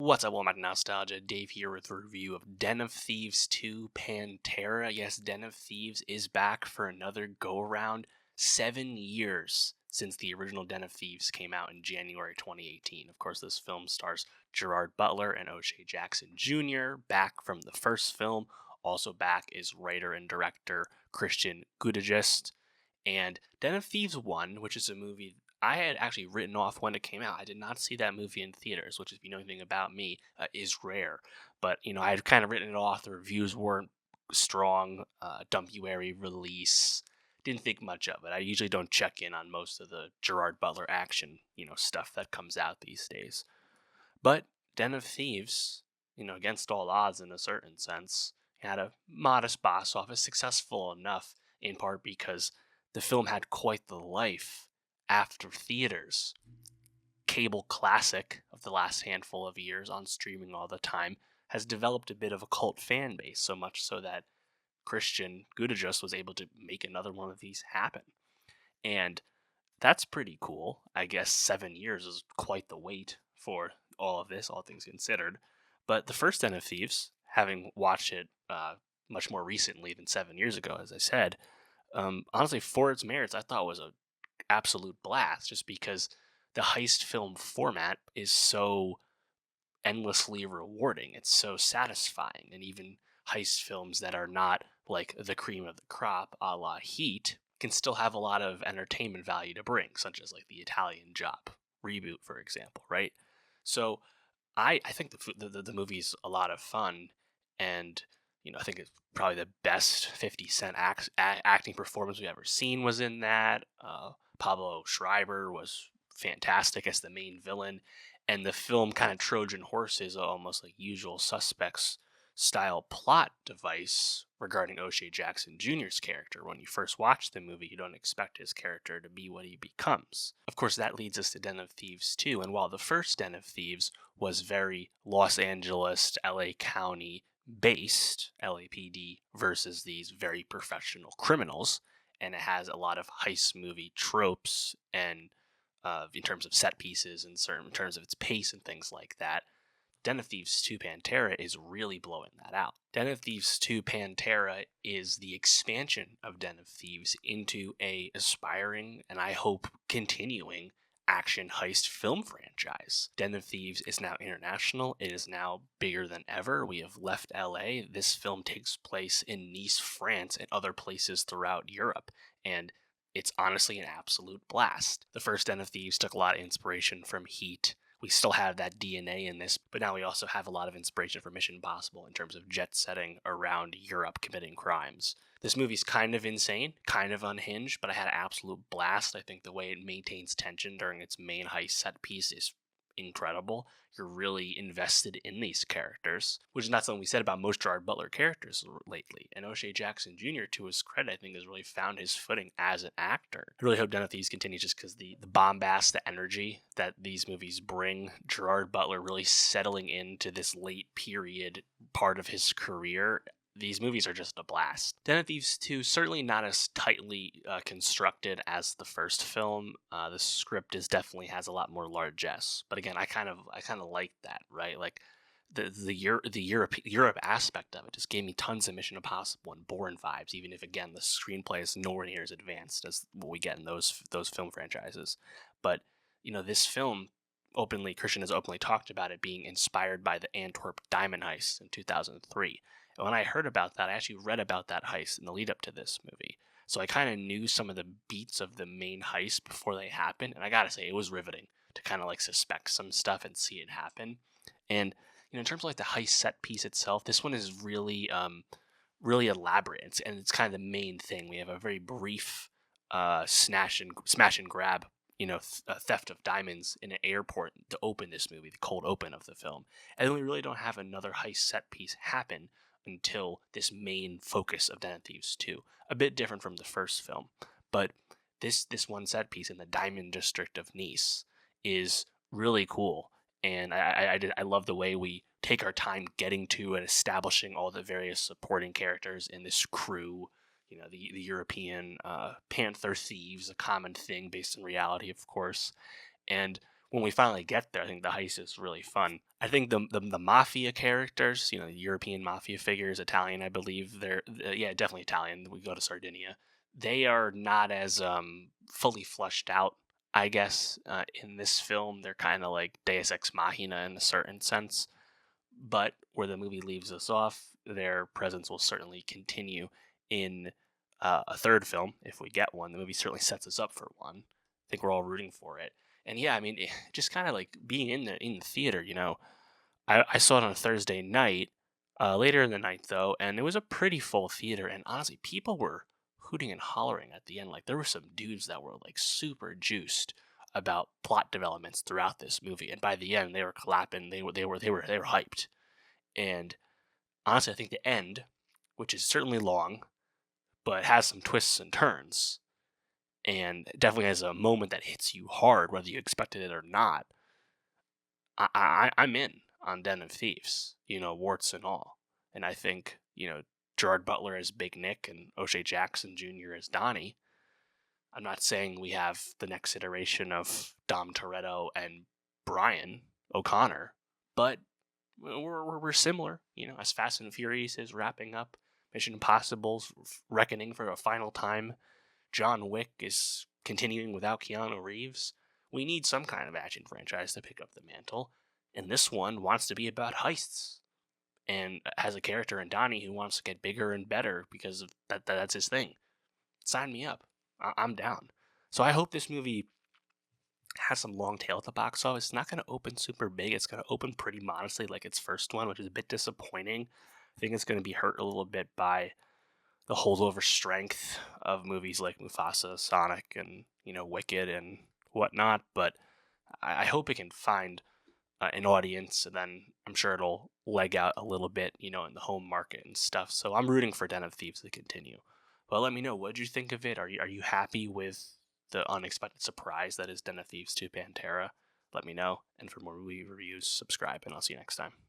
What's up, welcome back to Nowstalgia. Dave here with a review of Den of Thieves 2 Pantera. Yes, Den of Thieves is back for another go-around. 7 years since the original Den of Thieves came out in January 2018. Of course, this film stars Gerard, Butler, and O'Shea Jackson Jr. back from the first film. Also back is writer and director Christian Gudegist. And Den of Thieves 1, which is a movie I had actually written off when it came out. I did not see that movie in theaters, which, if you know anything about me, is rare. But, I had kind of written it off. The reviews weren't strong. Dumpuary release. Didn't think much of it. I usually don't check in on most of the Gerard Butler action, stuff that comes out these days. But Den of Thieves, against all odds in a certain sense, had a modest box office, successful enough in part because the film had quite the life after theaters. Cable classic of the last handful of years on streaming all the time has developed a bit of a cult fan base, so much so that Christian Gudegist was able to make another one of these happen. And that's pretty cool. I guess 7 years is quite the wait for all of this, all things considered. But the first Den of Thieves, having watched it much more recently than 7 years ago, as I said, honestly, for its merits, I thought was a absolute blast, just because the heist film format is so endlessly rewarding. It's so satisfying. And even heist films that are not like the cream of the crop, a la Heat, can still have a lot of entertainment value to bring, such as like the Italian Job reboot, for example, right? So I think the movie's a lot of fun, and I think it's probably the best 50 Cent acting performance we've ever seen was in that. Pablo Schreiber was fantastic as the main villain, and the film kind of Trojan horses almost like Usual Suspects style plot device regarding O'Shea Jackson Jr.'s character. When you first watch the movie, you don't expect his character to be what he becomes. Of course, that leads us to Den of Thieves 2, and while the first Den of Thieves was very Los Angeles, LA County based, LAPD versus these very professional criminals, and it has a lot of heist movie tropes and in terms of set pieces and in terms of its pace and things like that, Den of Thieves 2 Pantera is really blowing that out. Den of Thieves 2 Pantera is the expansion of Den of Thieves into a aspiring, and I hope continuing, action heist film franchise. Den of Thieves is now international. It is now bigger than ever. We have left LA. This film takes place in Nice, France, and other places throughout Europe. And it's honestly an absolute blast. The first Den of Thieves took a lot of inspiration from Heat. We still have that DNA in this, but now we also have a lot of inspiration for Mission Impossible in terms of jet setting around Europe committing crimes. This movie's kind of insane, kind of unhinged, but I had an absolute blast. I think the way it maintains tension during its main heist set piece is incredible. You're really invested in these characters, which is not something we said about most Gerard Butler characters lately. And O'Shea Jackson Jr., to his credit, I think has really found his footing as an actor. I really hope Den of Thieves continues, just because the bombast, the energy that these movies bring, Gerard Butler really settling into this late period part of his career. These movies are just a blast. Den of Thieves 2, certainly not as tightly constructed as the first film. The script definitely has a lot more largesse. But again, I kind of like that, right? Like the Europe aspect of it just gave me tons of Mission Impossible and Bourne vibes, even if again the screenplay is nowhere near as advanced as what we get in those film franchises. But this film, Christian has openly talked about it being inspired by the Antwerp diamond heist in 2003. And when I heard about that, I actually read about that heist in the lead up to this movie. So I kind of knew some of the beats of the main heist before they happened. And I gotta say, it was riveting to kind of like suspect some stuff and see it happen. And, in terms of like the heist set piece itself, this one is really, really elaborate. It's kind of the main thing. We have a very brief smash and grab, theft of diamonds in an airport to open this movie, the cold open of the film. And then we really don't have another heist set piece happen until this main focus of Den of Thieves 2. A bit different from the first film, but this one set piece in the Diamond District of Nice is really cool, and I love the way we take our time getting to and establishing all the various supporting characters in this crew. The European Panther thieves, a common thing based in reality, of course, and when we finally get there, I think the heist is really fun. I think the mafia characters, the European mafia figures, Italian, I believe they're yeah, definitely Italian. We go to Sardinia. They are not as fully fleshed out, I guess. In this film, they're kind of like Deus Ex Machina in a certain sense. But where the movie leaves us off, their presence will certainly continue in a third film if we get one. The movie certainly sets us up for one. I think we're all rooting for it. And yeah, I mean, just kind of like being in the theater. I saw it on a Thursday night, later in the night though, and it was a pretty full theater. And honestly, people were hooting and hollering at the end. Like there were some dudes that were like super juiced about plot developments throughout this movie, and by the end, they were clapping. They were hyped. And honestly, I think the end, which is certainly long, but has some twists and turns, and definitely has a moment that hits you hard, whether you expected it or not. I'm in on Den of Thieves, warts and all. And I think, Gerard Butler as Big Nick and O'Shea Jackson Jr. as Donnie. I'm not saying we have the next iteration of Dom Toretto and Brian O'Connor, but we're similar. As Fast and Furious is wrapping up, Mission Impossible's reckoning for a final time, John Wick is continuing without Keanu Reeves. We need some kind of action franchise to pick up the mantle, and this one wants to be about heists, and has a character in Donnie who wants to get bigger and better because of that's his thing. Sign me up. I'm down. So I hope this movie has some long tail at the box office. It's not going to open super big. It's going to open pretty modestly like its first one, which is a bit disappointing. I think it's going to be hurt a little bit by the holdover strength of movies like Mufasa, Sonic, and Wicked and whatnot. But I hope it can find an audience, and then I'm sure it'll leg out a little bit, in the home market and stuff. So I'm rooting for Den of Thieves to continue. But let me know, what did you think of it? Are you happy with the unexpected surprise that is Den of Thieves 2 Pantera? Let me know. And for more movie reviews, subscribe, and I'll see you next time.